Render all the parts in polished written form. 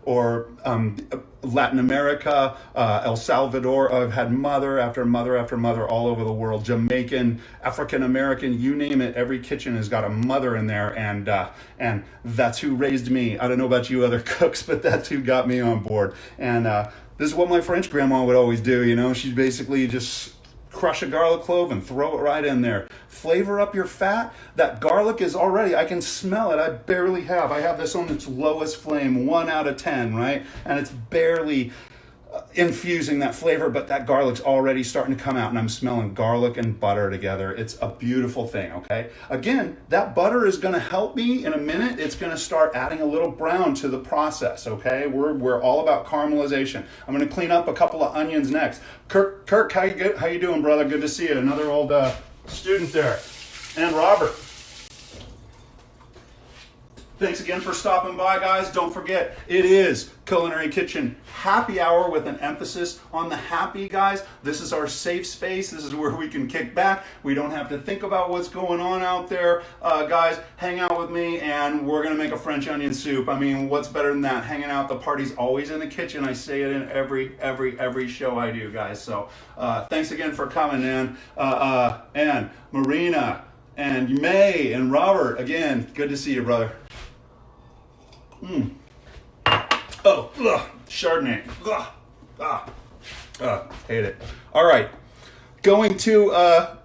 Latin America, El Salvador. I've had mother after mother after mother all over the world. Jamaican, African American, you name it. Every kitchen has got a mother in there, and that's who raised me. I don't know about you other cooks, but that's who got me on board. And this is what my French grandma would always do. You know, she'd basically just crush a garlic clove and throw it right in there. Flavor up your fat. That garlic is already, I can smell it. I barely have. I have this on its lowest flame, 1 out of 10, right? And it's barely infusing that flavor, but that garlic's already starting to come out, and I'm smelling garlic and butter together. It's a beautiful thing, okay? Again, that butter is gonna help me in a minute. It's gonna start adding a little brown to the process, okay? We're all about caramelization. I'm gonna clean up a couple of onions next. Kirk, how you doing, brother? Good to see you. Another old student there. And Robert. Thanks again for stopping by, guys. Don't forget, it is Culinary Kitchen Happy Hour with an emphasis on the happy, guys. This is our safe space. This is where we can kick back. We don't have to think about what's going on out there. Guys, hang out with me and we're gonna make a French onion soup. I mean, what's better than that? Hanging out, the party's always in the kitchen. I say it in every show I do, guys. So thanks again for coming in. And Marina and May and Robert, again, good to see you, brother. Oh, Chardonnay. Hate it. All right, going to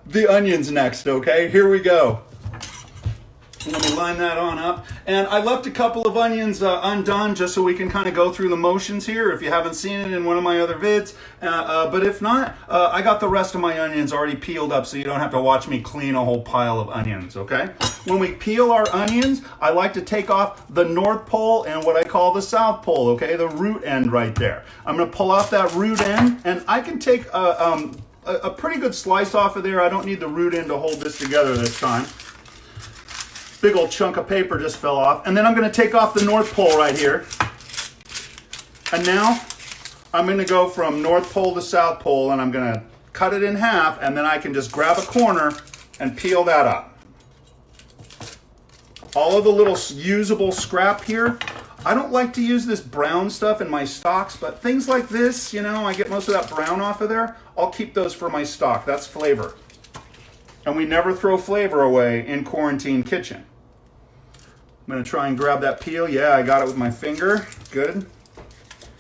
the onions next, okay? Here we go. Let me line that on up. And I left a couple of onions undone just so we can kind of go through the motions here if you haven't seen it in one of my other vids. But if not, I got the rest of my onions already peeled up so you don't have to watch me clean a whole pile of onions, okay? When we peel our onions, I like to take off the North Pole and what I call the South Pole, okay? The root end right there. I'm gonna pull off that root end, and I can take a pretty good slice off of there. I don't need the root end to hold this together this time. Big old chunk of paper just fell off. And then I'm gonna take off the North Pole right here. And now I'm gonna go from North Pole to South Pole, and I'm gonna cut it in half, and then I can just grab a corner and peel that up. All of the little usable scrap here, I don't like to use this brown stuff in my stocks, but things like this, you know, I get most of that brown off of there. I'll keep those for my stock. That's flavor. And we never throw flavor away in Quarantine Kitchen. I'm gonna try and grab that peel. Yeah, I got it with my finger. Good.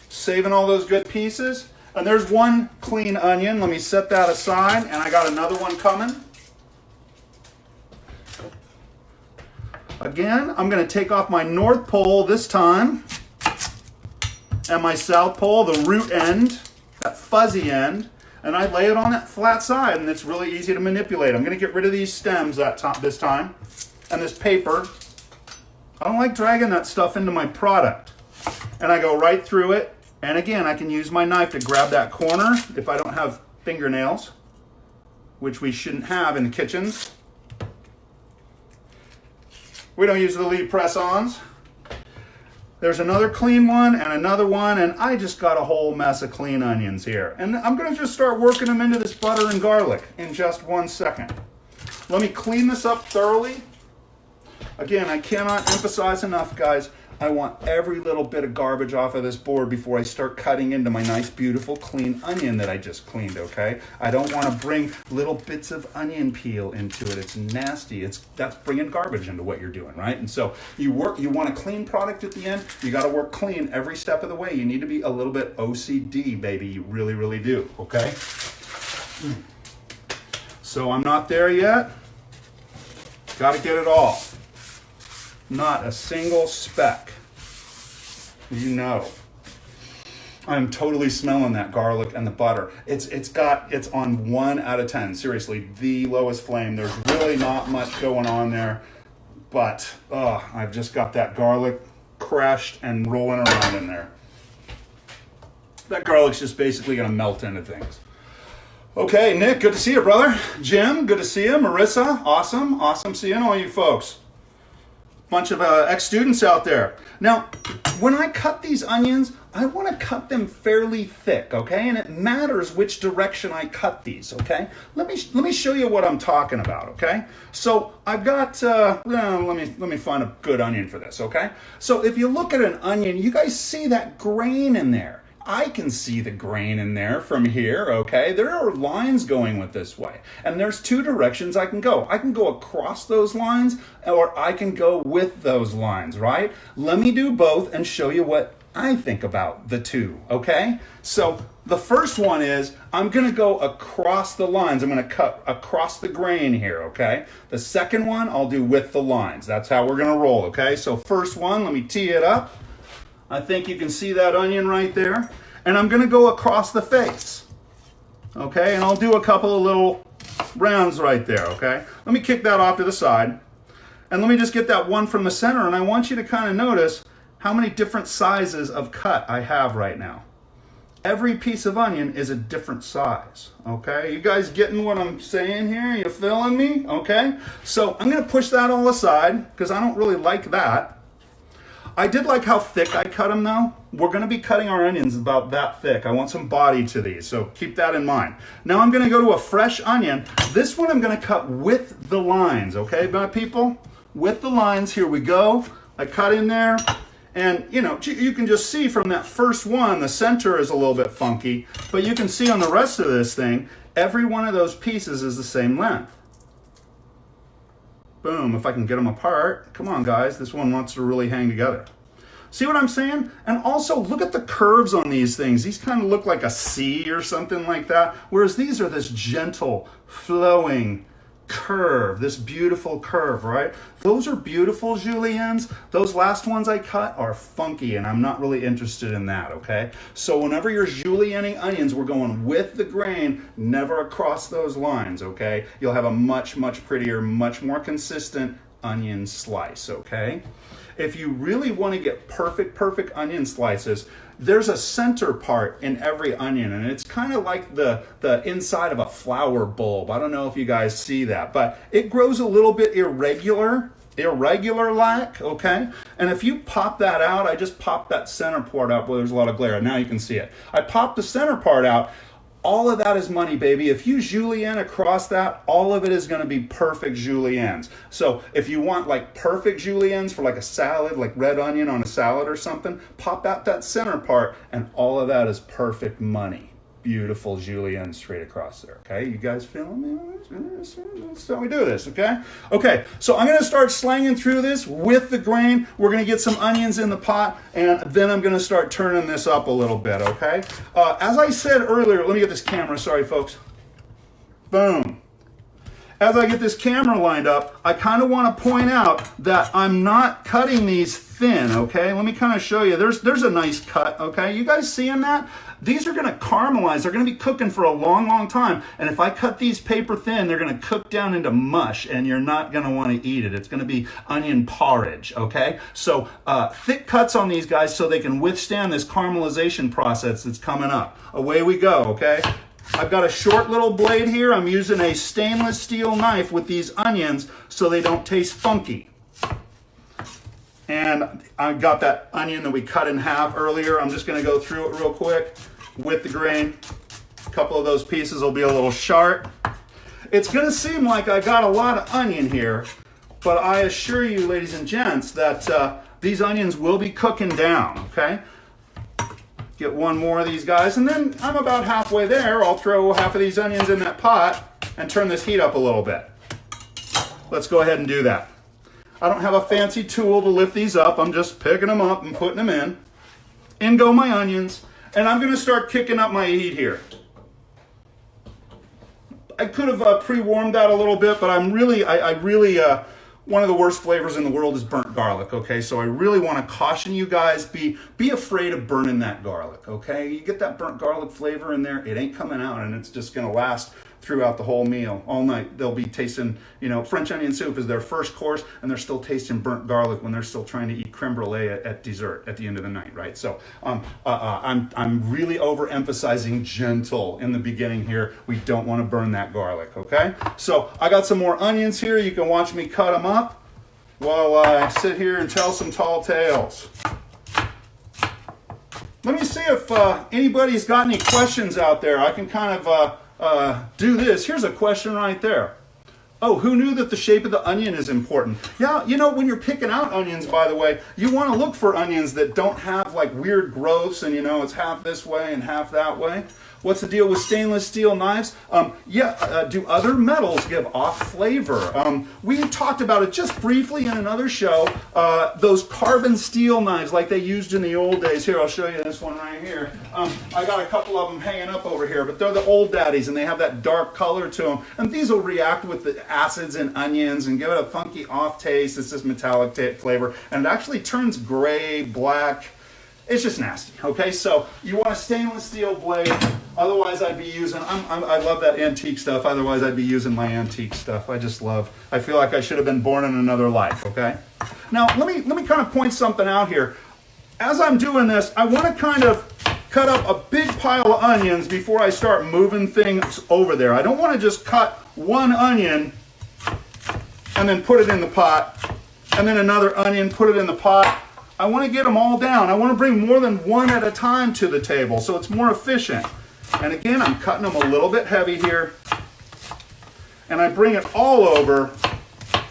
Saving all those good pieces. And there's one clean onion. Let me set that aside. And I got another one coming. Again, I'm gonna take off my North Pole this time. And my South Pole, the root end, that fuzzy end. And I lay it on that flat side, and it's really easy to manipulate. I'm gonna get rid of these stems this time, and this paper. I don't like dragging that stuff into my product. And I go right through it, and again, I can use my knife to grab that corner if I don't have fingernails, which we shouldn't have in the kitchens. We don't use the lead press-ons. There's another clean one and another one, and I just got a whole mess of clean onions here. And I'm gonna just start working them into this butter and garlic in just 1 second. Let me clean this up thoroughly. Again, I cannot emphasize enough, guys, I want every little bit of garbage off of this board before I start cutting into my nice, beautiful, clean onion that I just cleaned, okay? I don't want to bring little bits of onion peel into it. It's nasty. That's bringing garbage into what you're doing, right? And so you want a clean product at the end. You got to work clean every step of the way. You need to be a little bit OCD, baby. You really, really do, okay? So I'm not there yet. Got to get it all. Not a single speck. You know. I'm totally smelling that garlic and the butter. It's on 1 out of 10. Seriously, the lowest flame. There's really not much going on there. But I've just got that garlic crushed and rolling around in there. That garlic's just basically gonna melt into things. Okay, Nick, good to see you, brother. Jim, good to see you. Marissa, awesome seeing all you folks. bunch of ex-students out there. Now, when I cut these onions, I want to cut them fairly thick, okay? And it matters which direction I cut these, okay? Let me show you what I'm talking about, okay? So I've got, let me find a good onion for this, okay? So if you look at an onion, you guys see that grain in there. I can see the grain in there from here, okay? There are lines going with this way. And there's two directions I can go. I can go across those lines or I can go with those lines, right? Let me do both and show you what I think about the two, okay? So the first one is I'm gonna go across the lines. I'm gonna cut across the grain here, okay? The second one I'll do with the lines. That's how we're gonna roll, okay? So first one, let me tee it up. I think you can see that onion right there. And I'm gonna go across the face. Okay, and I'll do a couple of little rounds right there, okay? Let me kick that off to the side. And let me just get that one from the center, and I want you to kind of notice how many different sizes of cut I have right now. Every piece of onion is a different size, okay? You guys getting what I'm saying here? You feeling me? Okay? So I'm gonna push that all aside, because I don't really like that. I did like how thick I cut them though. We're gonna be cutting our onions about that thick. I want some body to these, so keep that in mind. Now I'm gonna go to a fresh onion. This one I'm gonna cut with the lines, okay, my people? With the lines, here we go. I cut in there, and you know, you can just see from that first one, the center is a little bit funky, but you can see on the rest of this thing, every one of those pieces is the same length. Boom, if I can get them apart. Come on guys, this one wants to really hang together. See what I'm saying? And also look at the curves on these things. These kind of look like a C or something like that, whereas these are this gentle, flowing curve, this beautiful curve, right? Those are beautiful juliennes. Those last ones I cut are funky, and I'm not really interested in that, okay? So whenever you're julienning onions, we're going with the grain, never across those lines, okay? You'll have a much, much prettier, much more consistent onion slice, okay? If you really want to get perfect onion slices, there's a center part in every onion, and it's kind of like the inside of a flower bulb. I don't know if you guys see that, but it grows a little bit irregular like, okay? And if you pop that out, I just popped that center part out where there's a lot of glare. Now you can see it. I popped the center part out. All of that is money, baby. If you julienne across that, all of it is gonna be perfect juliennes. So if you want like perfect juliennes for like a salad, like red onion on a salad or something, pop out that center part and all of that is perfect money. Beautiful julienne straight across there, okay? You guys feeling me? That's how we do this, okay? Okay, so I'm gonna start slanging through this with the grain. We're gonna get some onions in the pot, and then I'm gonna start turning this up a little bit, okay? As I said earlier, let me get this camera, sorry folks. Boom. As I get this camera lined up, I kind of want to point out that I'm not cutting these thin, okay? Let me kind of show you. There's a nice cut, okay? You guys seeing that? These are going to caramelize. They're going to be cooking for a long, long time. And if I cut these paper thin, they're going to cook down into mush, and you're not going to want to eat it. It's going to be onion porridge, okay? So thick cuts on these guys so they can withstand this caramelization process that's coming up. Away we go, okay? I've got a short little blade here. I'm using a stainless steel knife with these onions so they don't taste funky. And I've got that onion that we cut in half earlier. I'm just gonna go through it real quick with the grain. A couple of those pieces will be a little sharp. It's gonna seem like I got a lot of onion here, but I assure you, ladies and gents, that these onions will be cooking down, okay? Get one more of these guys, and then I'm about halfway there. I'll throw half of these onions in that pot and turn this heat up a little bit. Let's go ahead and do that. I don't have a fancy tool to lift these up. I'm just picking them up and putting them in. In go my onions, and I'm gonna start kicking up my heat here. I could have pre-warmed that a little bit, but I really, one of the worst flavors in the world is burnt garlic, okay? So I really want to caution you guys, be afraid of burning that garlic, okay? You get that burnt garlic flavor in there, it ain't coming out, and it's just gonna last throughout the whole meal, all night. They'll be tasting, you know, French onion soup is their first course, and they're still tasting burnt garlic when they're still trying to eat creme brulee at dessert at the end of the night, right? So I'm really overemphasizing gentle in the beginning here. We don't want to burn that garlic, okay? So I got some more onions here. You can watch me cut them up. while I sit here and tell some tall tales. Let me see if anybody's got any questions out there. I can kind of do this. Here's a question right there. Oh, who knew that the shape of the onion is important? Yeah, you know, when you're picking out onions, by the way, you want to look for onions that don't have like weird growths and, you know, it's half this way and half that way. What's the deal with stainless steel knives? Do other metals give off flavor? We talked about it just briefly in another show. Those carbon steel knives like they used in the old days. Here, I'll show you this one right here. I got a couple of them hanging up over here, but they're the old daddies and they have that dark color to them. And these will react with the acids in onions and give it a funky off taste. It's this metallic flavor. And it actually turns gray, black. It's just nasty, okay? So you want a stainless steel blade. Otherwise, I'd be using, I love that antique stuff. Otherwise, I'd be using my antique stuff. I feel like I should have been born in another life, okay? Now, let me kind of point something out here. As I'm doing this, I want to kind of cut up a big pile of onions before I start moving things over there. I don't want to just cut one onion and then put it in the pot, and then another onion, put it in the pot. I want to get them all down. I want to bring more than one at a time to the table so it's more efficient. And again, I'm cutting them a little bit heavy here. And I bring it all over.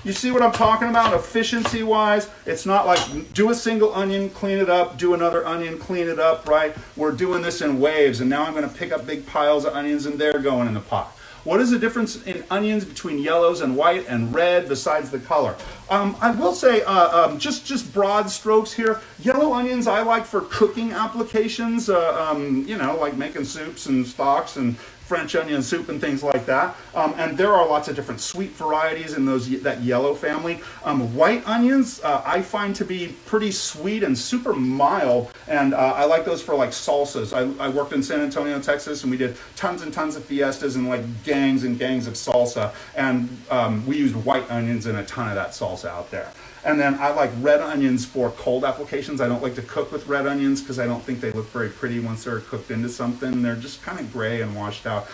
You see what I'm talking about efficiency-wise? It's not like do a single onion, clean it up, do another onion, clean it up, right? We're doing this in waves, and now I'm going to pick up big piles of onions, and they're going in the pot. What is the difference in onions between yellows and white and red besides the color? I will say, just broad strokes here. Yellow onions I like for cooking applications, you know, like making soups and stocks and French onion soup and things like that. And there are lots of different sweet varieties in that yellow family. White onions I find to be pretty sweet and super mild, and I like those for like salsas. I worked in San Antonio, Texas, and we did tons and tons of fiestas and like gangs and gangs of salsa, and we used white onions in a ton of that salsa out there. And then I like red onions for cold applications. I don't like to cook with red onions because I don't think they look very pretty once they're cooked into something. They're just kind of gray and washed out.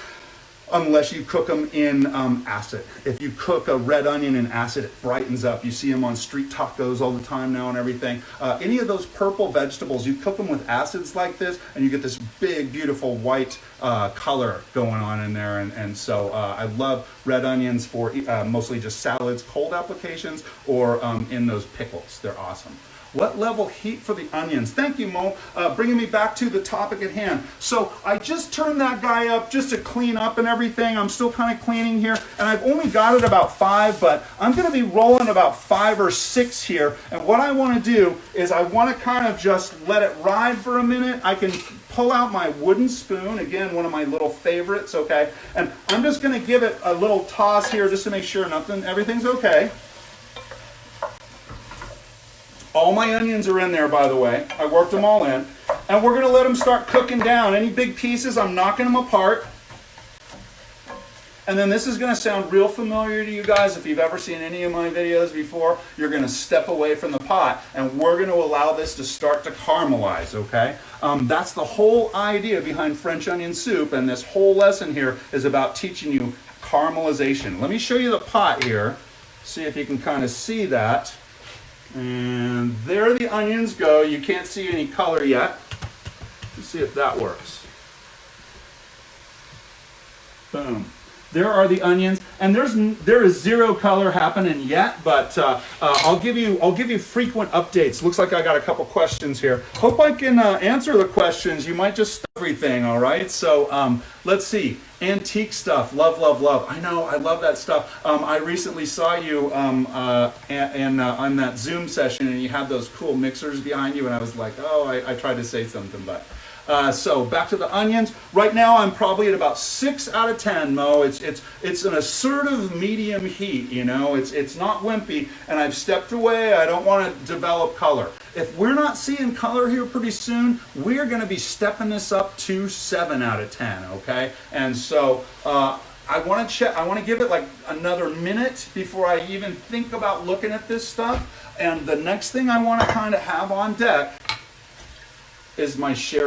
Unless you cook them in acid. If you cook a red onion in acid, it brightens up. You see them on street tacos all the time now and everything. Any of those purple vegetables, you cook them with acids like this, and you get this big, beautiful white color going on in there. And so I love red onions for mostly just salads, cold applications, or in those pickles. They're awesome. What level heat for the onions? Thank you, Mo. Bringing me back to the topic at hand. So I just turned that guy up just to clean up and everything. I'm still kind of cleaning here, and I've only got it about 5, but I'm going to be rolling about 5 or 6 here. And what I want to do is I want to kind of just let it ride for a minute. I can pull out my wooden spoon, again, one of my little favorites, okay? And I'm just going to give it a little toss here just to make sure everything's okay. All my onions are in there, by the way. I worked them all in. And we're going to let them start cooking down. Any big pieces, I'm knocking them apart. And then this is going to sound real familiar to you guys. If you've ever seen any of my videos before, you're going to step away from the pot. And we're going to allow this to start to caramelize, okay? That's the whole idea behind French onion soup. And this whole lesson here is about teaching you caramelization. Let me show you the pot here. See if you can kind of see that. And there the onions go. You can't see any color yet. Let's see if that works. Boom. There are the onions, and there is zero color happening yet, but I'll give you frequent updates. Looks like I got a couple questions here. Hope I can answer the questions. You might just everything, all right? So let's see. Antique stuff, love, love, love. I know, I love that stuff. I recently saw you on that Zoom session, and you had those cool mixers behind you, and I was like, oh, I tried to say something, but. So back to the onions. Right now I'm probably at about 6 out of 10, Mo. It's an assertive medium heat, you know. It's not wimpy, and I've stepped away. I don't want to develop color. If we're not seeing color here pretty soon, we're going to be stepping this up to 7 out of 10, okay? And so I want to check. I want to give it like another minute before I even think about looking at this stuff. And the next thing I want to kind of have on deck is my share